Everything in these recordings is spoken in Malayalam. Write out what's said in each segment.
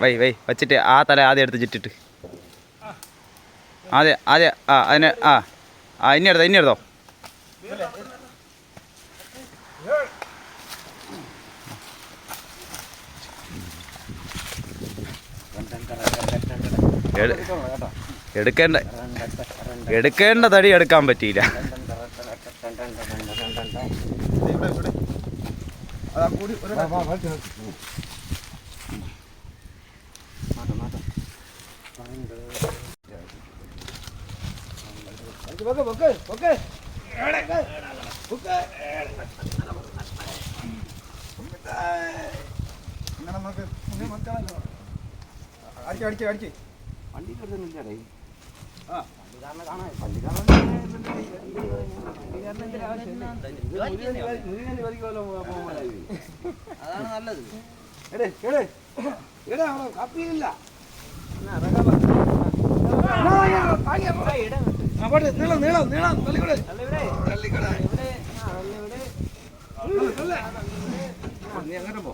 വൈ വച്ചിട്ട് ആ തല ആദ്യം എടുത്ത് ചുറ്റിട്ട് ആദ്യം അതിന് ഇനി എടുത്തോ എടുക്കേണ്ട തടി എടുക്കാൻ പറ്റിയില്ല. അടിച്ച് വണ്ടി കരുതുന്നില്ലേ? അതാണ് നല്ലത്. കപ്പിയില്ല നീ അങ്ങോട്ടും പോ.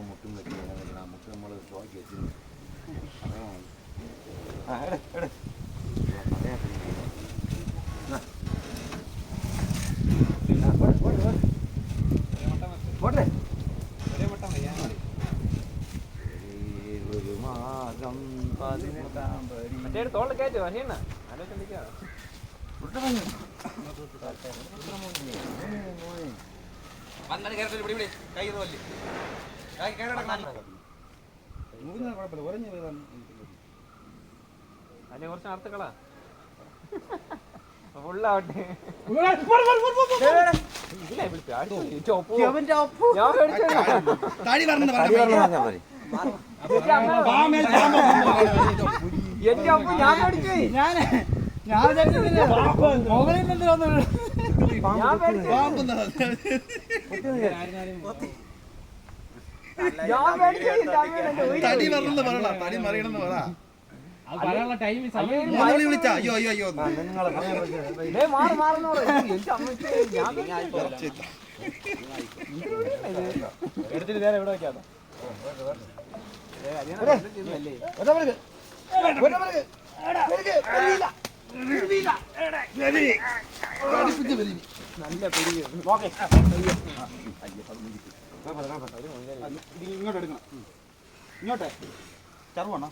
മുട്ടും മുട്ട് നമ്മൾ സ്റ്റോക്ക് വെച്ചിരുന്നു. തോളിൽ കയറ്റു വശീണ ആലോചിക്കാ അതിനെ കുറച്ച് നടത്തുകളാ ഫുള്ളാവട്ടെ. എന്റെ അപ്പു ഞാൻ പഠിച്ചേ എടുത്തിട്ട് നേരെ എവിടെ വെക്കാത്ത നല്ല പെരിയ ഇങ്ങോട്ട് എടുക്കണം. ഇങ്ങോട്ടെ ചറുവാണോ?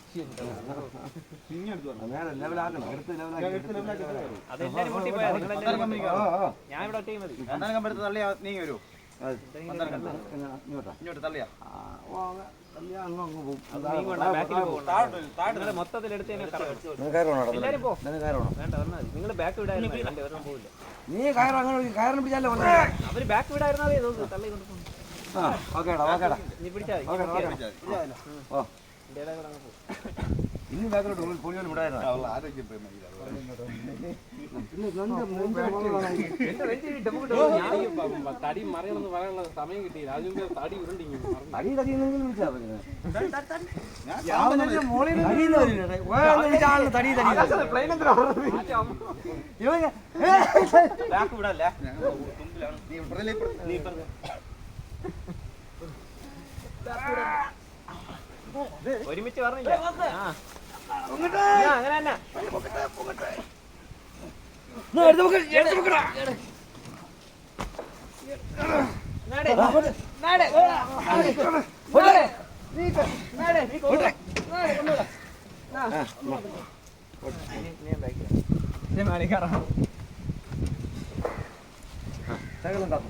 ഞാൻ ഇവിടെ ഒറ്റ മതി. കമ്പെടുത്ത് തള്ളിയാ നീങ്ങി വരുമോ? ഇങ്ങോട്ട് തള്ളിയാ മൊത്തത്തിൽ എടുത്തതിനെ നിങ്ങൾ ബാക്ക് വിടായിരുന്നു. പോവില്ല നീ കയറും അങ്ങനെ കയറിന് പിടിച്ചാലോ അവര് ബാക്ക് വിടായിരുന്നാലേ തള്ളി കൊണ്ട് നീ പിടിച്ചാൽ ഇനി ബാക്കിലോട്ട് പൊളിയോട് വിടായിരുന്നു. തടി മറിയണമെന്ന് പറയാനുള്ള സമയം കിട്ടിയില്ല. അതിന് തടി ഉരുണ്ടിങ്ങനെ ബാക്ക് വിടല്ലേ ഒരുമിച്ച് പറഞ്ഞില്ല. അങ്ങനെ തന്നെ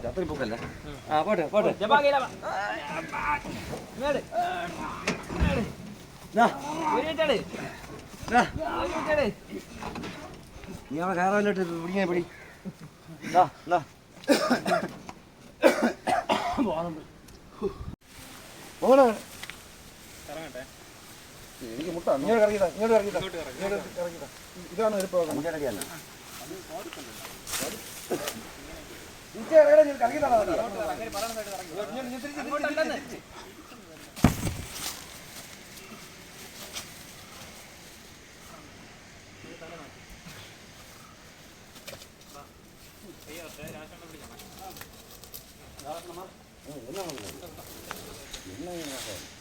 അത്രയും പൊക്കല്ലേ? പോട്ടെ പോട്ടെ നീ അവളെ കയറാനിട്ട് പിടിക്കാൻ പിടി. എനിക്ക് മുട്ട ഇങ്ങോട്ട് ഇറങ്ങിട്ടാ ഇങ്ങോട്ട് ഇറങ്ങിട്ടാ ഇങ്ങോട്ട് ഇറങ്ങിട്ടാ ഇതാണ് ഒരു പ്രോഗ്രാം അഞ്ചരടിയല്ല രാഷ്ട്രീയ